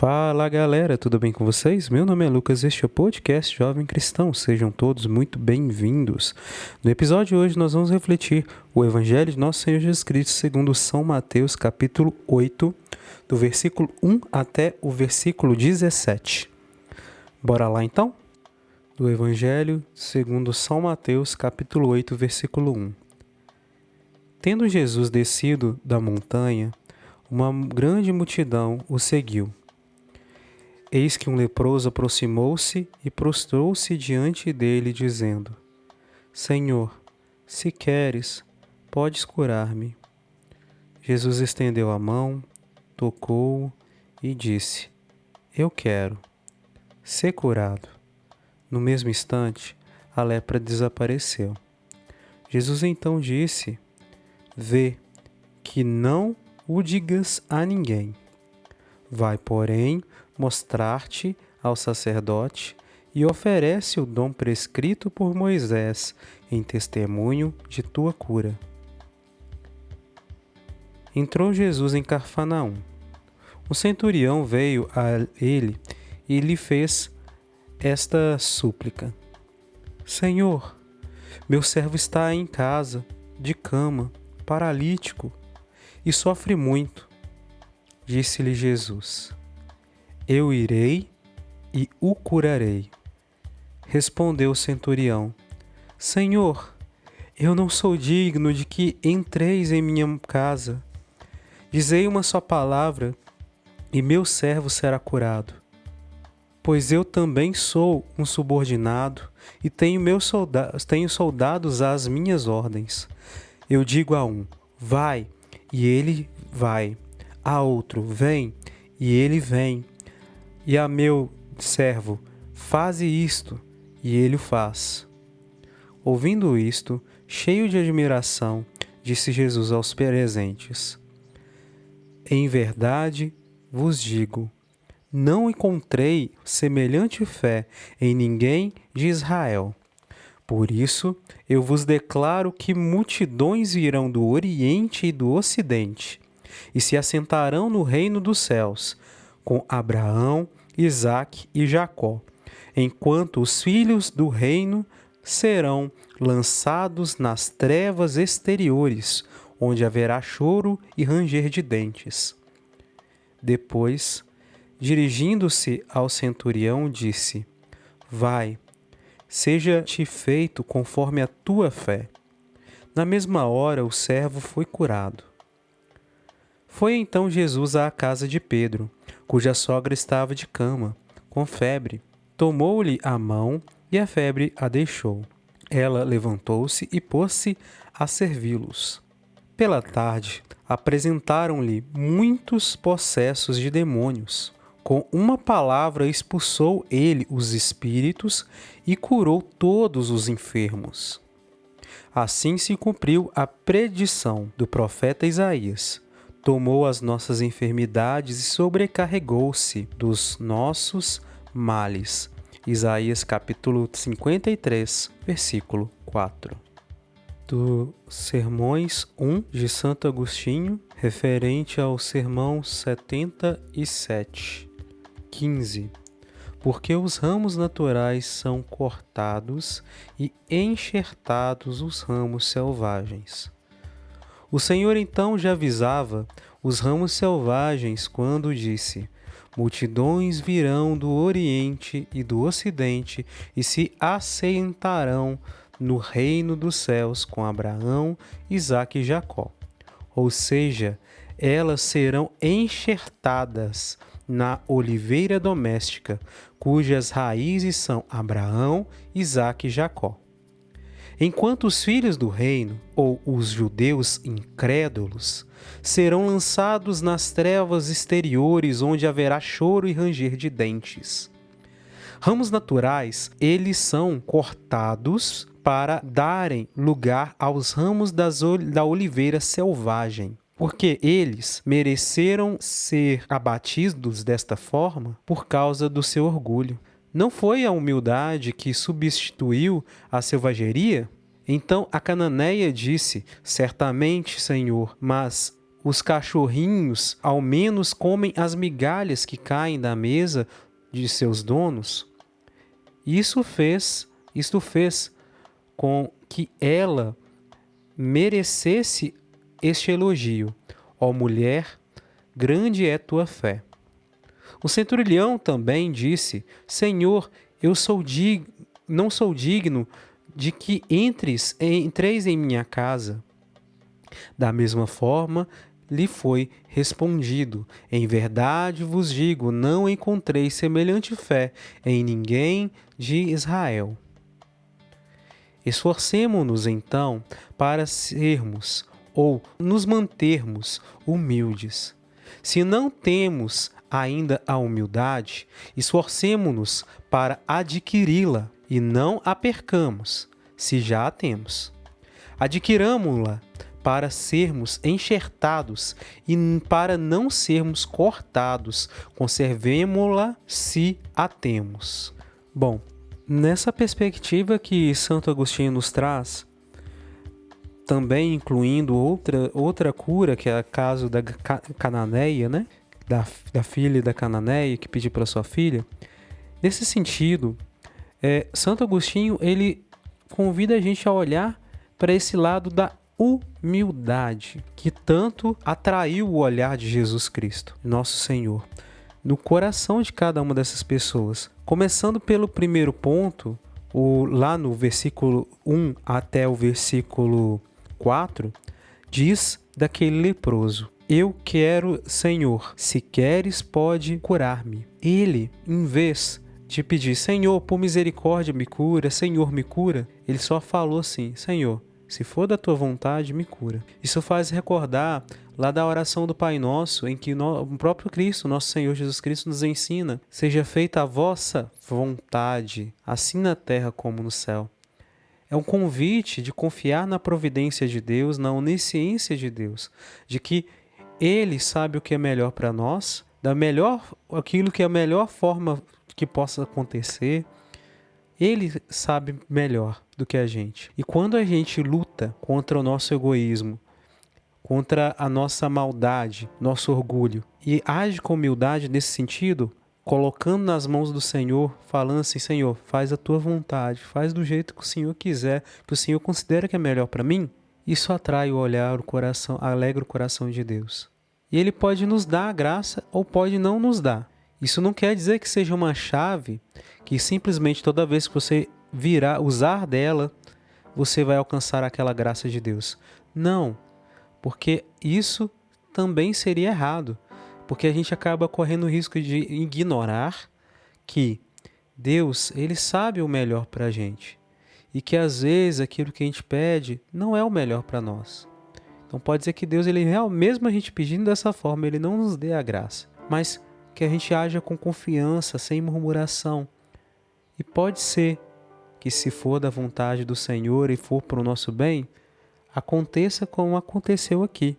Fala galera, tudo bem com vocês? Meu nome é Lucas, este é o podcast Jovem Cristão, sejam todos muito bem-vindos. No episódio de hoje nós vamos refletir o Evangelho de Nosso Senhor Jesus Cristo segundo São Mateus, capítulo 8, do versículo 1 até o versículo 17. Bora lá então? Do Evangelho segundo São Mateus, capítulo 8, versículo 1. Tendo Jesus descido da montanha, uma grande multidão o seguiu. Eis que um leproso aproximou-se e prostrou-se diante dele, dizendo: Senhor, se queres, podes curar-me. Jesus estendeu a mão, tocou-o e disse: Eu quero, ser curado. No mesmo instante, a lepra desapareceu. Jesus então disse: Vê, que não o digas a ninguém. Vai, porém, mostrar-te ao sacerdote e oferece o dom prescrito por Moisés em testemunho de tua cura. Entrou Jesus em Cafarnaum. Um centurião veio a ele e lhe fez esta súplica: Senhor, meu servo está em casa, de cama, paralítico, e sofre muito. Disse-lhe Jesus: Eu irei e o curarei. Respondeu o centurião: Senhor, eu não sou digno de que entreis em minha casa. Dizei uma só palavra e meu servo será curado. Pois eu também sou um subordinado e tenho soldados às minhas ordens. Eu digo a um: vai, e ele vai. A outro: vem, e ele vem. E a meu servo: faze isto, e ele o faz. Ouvindo isto, cheio de admiração, disse Jesus aos presentes: Em verdade vos digo, não encontrei semelhante fé em ninguém de Israel. Por isso, eu vos declaro que multidões virão do Oriente e do Ocidente e se assentarão no reino dos céus, com Abraão, Isaque e Jacó, enquanto os filhos do reino serão lançados nas trevas exteriores, onde haverá choro e ranger de dentes. Depois, dirigindo-se ao centurião, disse: Vai, seja-te feito conforme a tua fé. Na mesma hora, o servo foi curado. Foi então Jesus à casa de Pedro, cuja sogra estava de cama, com febre. Tomou-lhe a mão e a febre a deixou. Ela levantou-se e pôs-se a servi-los. Pela tarde, apresentaram-lhe muitos possessos de demônios. Com uma palavra expulsou ele os espíritos e curou todos os enfermos. Assim se cumpriu a predição do profeta Isaías. Tomou as nossas enfermidades e sobrecarregou-se dos nossos males. Isaías capítulo 53, versículo 4. Do Sermões 1 de Santo Agostinho, referente ao Sermão 77, 15. Porque os ramos naturais são cortados e enxertados os ramos selvagens. O Senhor então já avisava os ramos selvagens quando disse: Multidões virão do Oriente e do Ocidente e se assentarão no reino dos céus com Abraão, Isaque e Jacó. Ou seja, elas serão enxertadas na oliveira doméstica, cujas raízes são Abraão, Isaque e Jacó. Enquanto os filhos do reino, ou os judeus incrédulos, serão lançados nas trevas exteriores, onde haverá choro e ranger de dentes. Ramos naturais, eles são cortados para darem lugar aos ramos da oliveira selvagem, porque eles mereceram ser abatidos desta forma por causa do seu orgulho. Não foi a humildade que substituiu a selvageria? Então a cananeia disse: Certamente, Senhor, mas os cachorrinhos ao menos comem as migalhas que caem da mesa de seus donos? Isto fez com que ela merecesse este elogio. Ó mulher, grande é tua fé. O centurião também disse: Senhor, não sou digno de que entreis em minha casa. Da mesma forma, lhe foi respondido: Em verdade vos digo, não encontrei semelhante fé em ninguém de Israel. Esforcemo-nos, então, para sermos ou nos mantermos humildes. Se não temos ainda a humildade, esforcemo-nos para adquiri-la e não a percamos, se já a temos. Adquiramo-la para sermos enxertados e para não sermos cortados, conservemo-la se a temos. Bom, nessa perspectiva que Santo Agostinho nos traz, também incluindo outra cura, que é o caso da Cananeia, né? Da filha da Cananeia, que pediu para sua filha. Nesse sentido, Santo Agostinho ele convida a gente a olhar para esse lado da humildade, que tanto atraiu o olhar de Jesus Cristo, nosso Senhor, no coração de cada uma dessas pessoas. Começando pelo primeiro ponto, lá no versículo 1 até o versículo 4, diz daquele leproso: Eu quero, Senhor, se queres pode curar-me. Ele, em vez de pedir, Senhor, por misericórdia me cura, Senhor, me cura, ele só falou assim: Senhor, se for da tua vontade, me cura. Isso faz recordar lá da oração do Pai Nosso, em que o próprio Cristo, nosso Senhor Jesus Cristo, nos ensina: seja feita a vossa vontade, assim na terra como no céu. É um convite de confiar na providência de Deus, na onisciência de Deus, de que Ele sabe o que é melhor para nós, aquilo que é a melhor forma que possa acontecer. Ele sabe melhor do que a gente. E quando a gente luta contra o nosso egoísmo, contra a nossa maldade, nosso orgulho, e age com humildade nesse sentido, colocando nas mãos do Senhor, falando assim: Senhor, faz a tua vontade, faz do jeito que o Senhor quiser, que o Senhor considera que é melhor para mim, isso atrai o olhar, o coração, alegra o coração de Deus. E Ele pode nos dar a graça ou pode não nos dar. Isso não quer dizer que seja uma chave que simplesmente toda vez que você usar dela, você vai alcançar aquela graça de Deus. Não, porque isso também seria errado, porque a gente acaba correndo o risco de ignorar que Deus, Ele sabe o melhor para a gente e que às vezes aquilo que a gente pede não é o melhor para nós. Então pode ser que Deus, mesmo a gente pedindo dessa forma, Ele não nos dê a graça, mas que a gente haja com confiança, sem murmuração. E pode ser que, se for da vontade do Senhor e for para o nosso bem, aconteça como aconteceu aqui,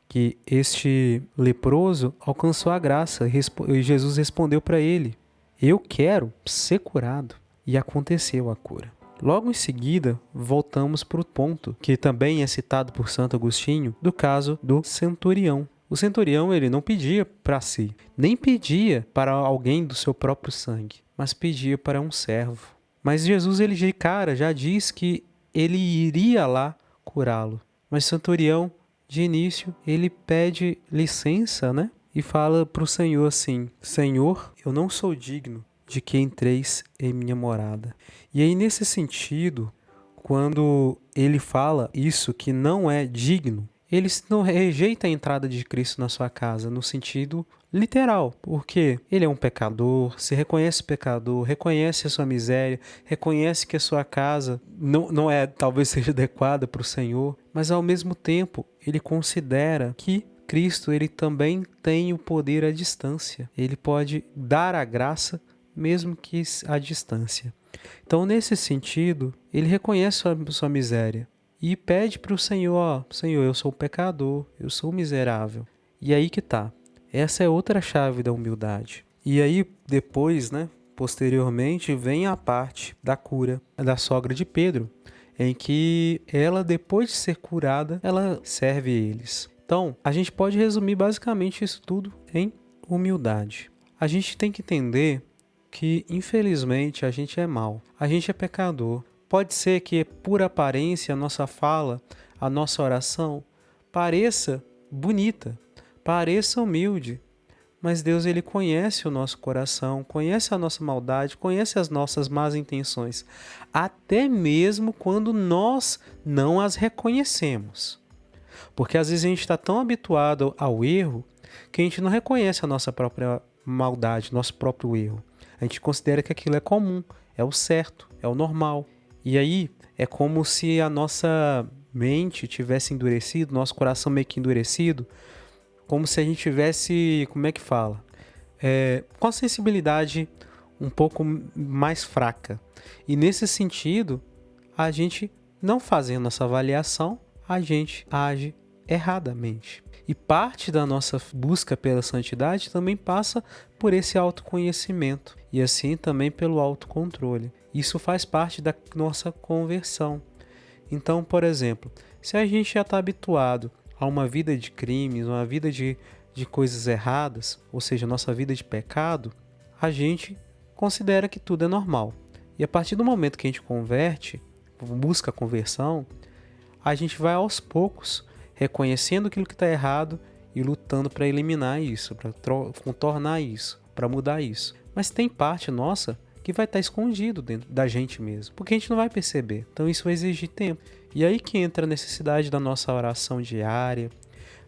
que este leproso alcançou a graça e Jesus respondeu para ele: Eu quero ser curado. E aconteceu a cura. Logo em seguida, voltamos para o ponto, que também é citado por Santo Agostinho, do caso do centurião. O centurião, ele não pedia para si, nem pedia para alguém do seu próprio sangue, mas pedia para um servo. Mas Jesus, ele de cara já diz que ele iria lá curá-lo. Mas o centurião, de início, ele pede licença, né? E fala para o Senhor assim: Senhor, eu não sou digno de que entreis em minha morada. E aí, nesse sentido, quando ele fala isso, que não é digno, ele não rejeita a entrada de Cristo na sua casa, no sentido literal, porque ele é um pecador, se reconhece pecador, reconhece a sua miséria, reconhece que a sua casa não é, talvez seja adequada para o Senhor, mas ao mesmo tempo ele considera que Cristo, ele também tem o poder à distância, ele pode dar a graça mesmo que à distância. Então, nesse sentido, ele reconhece a sua miséria e pede para o Senhor: Senhor, eu sou pecador, eu sou miserável. E aí que tá. Essa é outra chave da humildade. E aí, depois, posteriormente, vem a parte da cura da sogra de Pedro, em que ela, depois de ser curada, ela serve eles. Então, a gente pode resumir basicamente isso tudo em humildade. A gente tem que entender que, infelizmente, a gente é mau, a gente é pecador. Pode ser que, por aparência, a nossa fala, a nossa oração pareça bonita, pareça humilde, mas Deus, Ele conhece o nosso coração, conhece a nossa maldade, conhece as nossas más intenções, até mesmo quando nós não as reconhecemos. Porque às vezes a gente está tão habituado ao erro que a gente não reconhece a nossa própria maldade, nosso próprio erro. A gente considera que aquilo é comum, é o certo, é o normal. E aí é como se a nossa mente tivesse endurecido, nosso coração meio que endurecido, como se a gente tivesse, como é que fala? Com a sensibilidade um pouco mais fraca. E nesse sentido, a gente não fazendo essa avaliação, a gente age erradamente. E parte da nossa busca pela santidade também passa por esse autoconhecimento e assim também pelo autocontrole. Isso faz parte da nossa conversão. Então, por exemplo, se a gente já está habituado a uma vida de crimes, uma vida de coisas erradas, ou seja, nossa vida de pecado, a gente considera que tudo é normal. E a partir do momento que a gente converte, busca a conversão, a gente vai aos poucos reconhecendo aquilo que está errado e lutando para eliminar isso, para contornar isso, para mudar isso. Mas tem parte nossa que vai estar escondido dentro da gente mesmo, porque a gente não vai perceber. Então isso vai exigir tempo. E aí que entra a necessidade da nossa oração diária,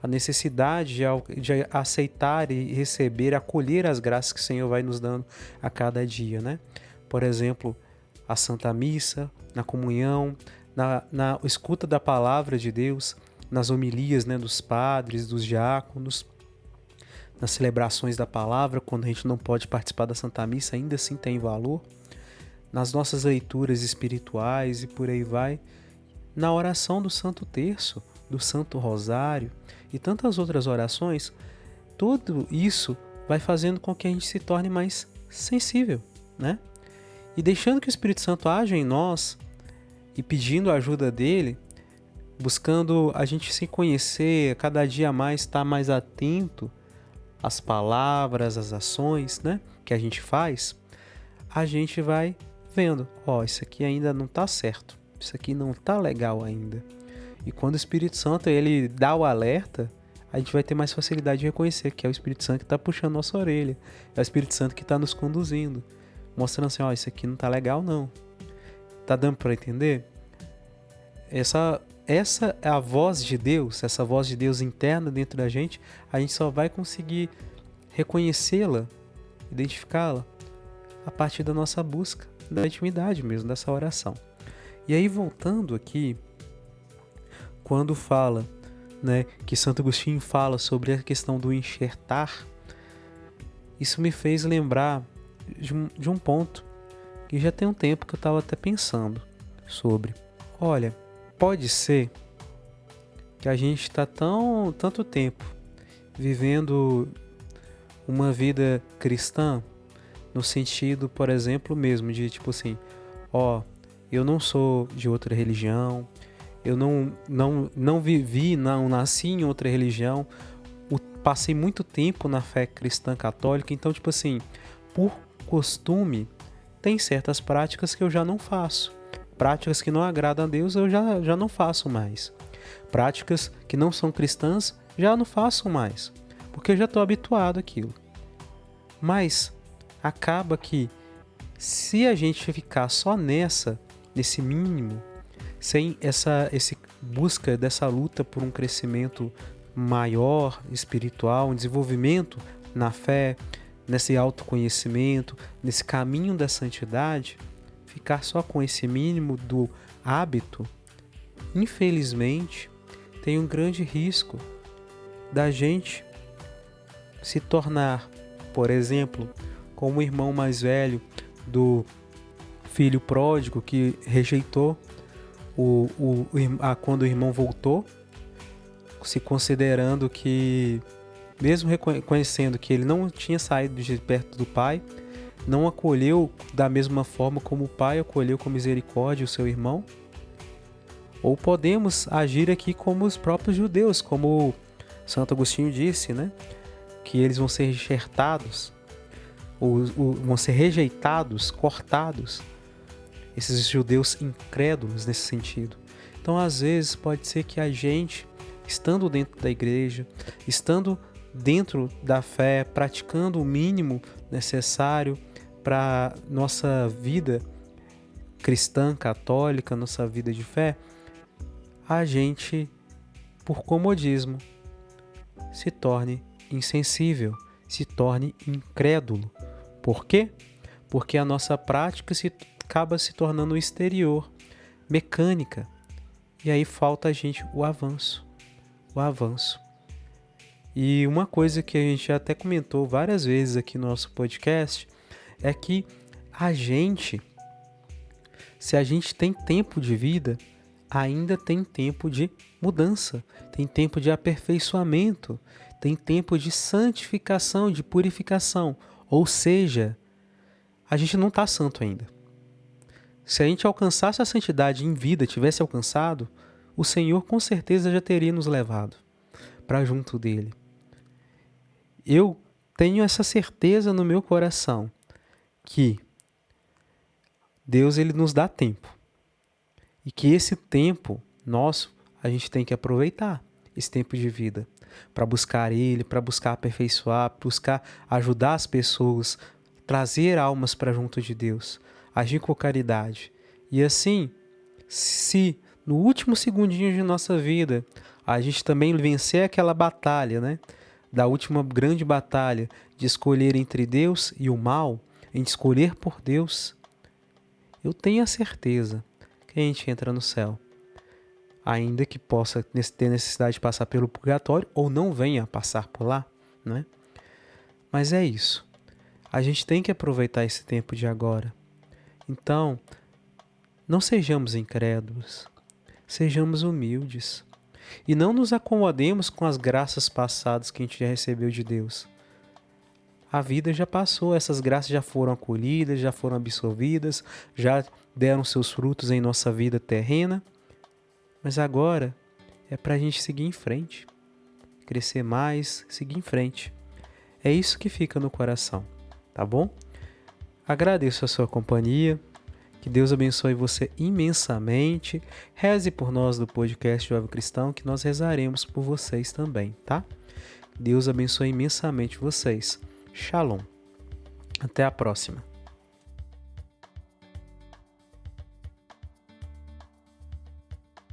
a necessidade de aceitar e receber, acolher as graças que o Senhor vai nos dando a cada dia, né? Por exemplo, a Santa Missa, na comunhão, na escuta da palavra de Deus, nas homilias, né, dos padres, dos diáconos, nas celebrações da palavra, quando a gente não pode participar da Santa Missa, ainda assim tem valor, nas nossas leituras espirituais e por aí vai, na oração do Santo Terço, do Santo Rosário e tantas outras orações, tudo isso vai fazendo com que a gente se torne mais sensível, né? E deixando que o Espírito Santo haja em nós e pedindo a ajuda dele, buscando a gente se conhecer, cada dia mais estar mais atento às palavras, às ações, né, que a gente faz, a gente vai vendo, isso aqui ainda não está certo, isso aqui não está legal ainda. E quando o Espírito Santo ele dá o alerta, a gente vai ter mais facilidade de reconhecer que é o Espírito Santo que está puxando nossa orelha, é o Espírito Santo que está nos conduzindo, mostrando assim, isso aqui não está legal não. Tá dando para entender? Essa é a voz de Deus, essa voz de Deus interna dentro da gente, a gente só vai conseguir reconhecê-la, identificá-la, a partir da nossa busca, da intimidade mesmo, dessa oração. E aí, voltando aqui, quando fala, né, que Santo Agostinho fala sobre a questão do enxertar, isso me fez lembrar de um ponto que já tem um tempo que eu estava até pensando sobre. Olha, pode ser que a gente está tanto tempo vivendo uma vida cristã, no sentido, por exemplo, mesmo de tipo assim, eu não sou de outra religião, eu não vivi, não nasci em outra religião, passei muito tempo na fé cristã católica, então tipo assim, por costume, tem certas práticas que eu já não faço. Práticas que não agradam a Deus eu já não faço mais. Práticas que não são cristãs já não faço mais, porque eu já estou habituado àquilo. Mas acaba que se a gente ficar só nesse mínimo, sem essa busca dessa luta por um crescimento maior, espiritual, um desenvolvimento na fé, nesse autoconhecimento, nesse caminho da santidade, ficar só com esse mínimo do hábito, infelizmente, tem um grande risco da gente se tornar, por exemplo, como o irmão mais velho do filho pródigo que rejeitou quando o irmão voltou, se considerando que, mesmo reconhecendo que ele não tinha saído de perto do pai, não acolheu da mesma forma como o pai acolheu com misericórdia o seu irmão. Ou podemos agir aqui como os próprios judeus, como Santo Agostinho disse, né, que eles vão ser enxertados, vão ser rejeitados, cortados, esses judeus incrédulos nesse sentido. Então, às vezes, pode ser que a gente, estando dentro da igreja, estando dentro da fé, praticando o mínimo necessário para nossa vida cristã, católica, nossa vida de fé, a gente, por comodismo, se torne insensível, se torne incrédulo. Por quê? Porque a nossa prática acaba se tornando exterior, mecânica. E aí falta a gente o avanço. E uma coisa que a gente até comentou várias vezes aqui no nosso podcast é que se a gente tem tempo de vida, ainda tem tempo de mudança, tem tempo de aperfeiçoamento, tem tempo de santificação, de purificação. Ou seja, a gente não está santo ainda. Se a gente alcançasse a santidade em vida, tivesse alcançado, o Senhor com certeza já teria nos levado para junto dele. Eu tenho essa certeza no meu coração que Deus ele nos dá tempo e que esse tempo nosso a gente tem que aproveitar, esse tempo de vida, para buscar Ele, para buscar aperfeiçoar, buscar ajudar as pessoas, trazer almas para junto de Deus, agir com caridade. E assim, se no último segundinho de nossa vida a gente também vencer aquela batalha, né? Da última grande batalha de escolher entre Deus e o mal, em escolher por Deus, eu tenho a certeza que a gente entra no céu. Ainda que possa ter necessidade de passar pelo purgatório ou não venha a passar por lá, né? Mas é isso. A gente tem que aproveitar esse tempo de agora. Então, não sejamos incrédulos, sejamos humildes. E não nos acomodemos com as graças passadas que a gente já recebeu de Deus. A vida já passou, essas graças já foram acolhidas, já foram absorvidas, já deram seus frutos em nossa vida terrena. Mas agora é para a gente seguir em frente, crescer mais, seguir em frente. É isso que fica no coração, tá bom? Agradeço a sua companhia. Que Deus abençoe você imensamente. Reze por nós do podcast Jovem Cristão, que nós rezaremos por vocês também, tá? Deus abençoe imensamente vocês. Shalom. Até a próxima.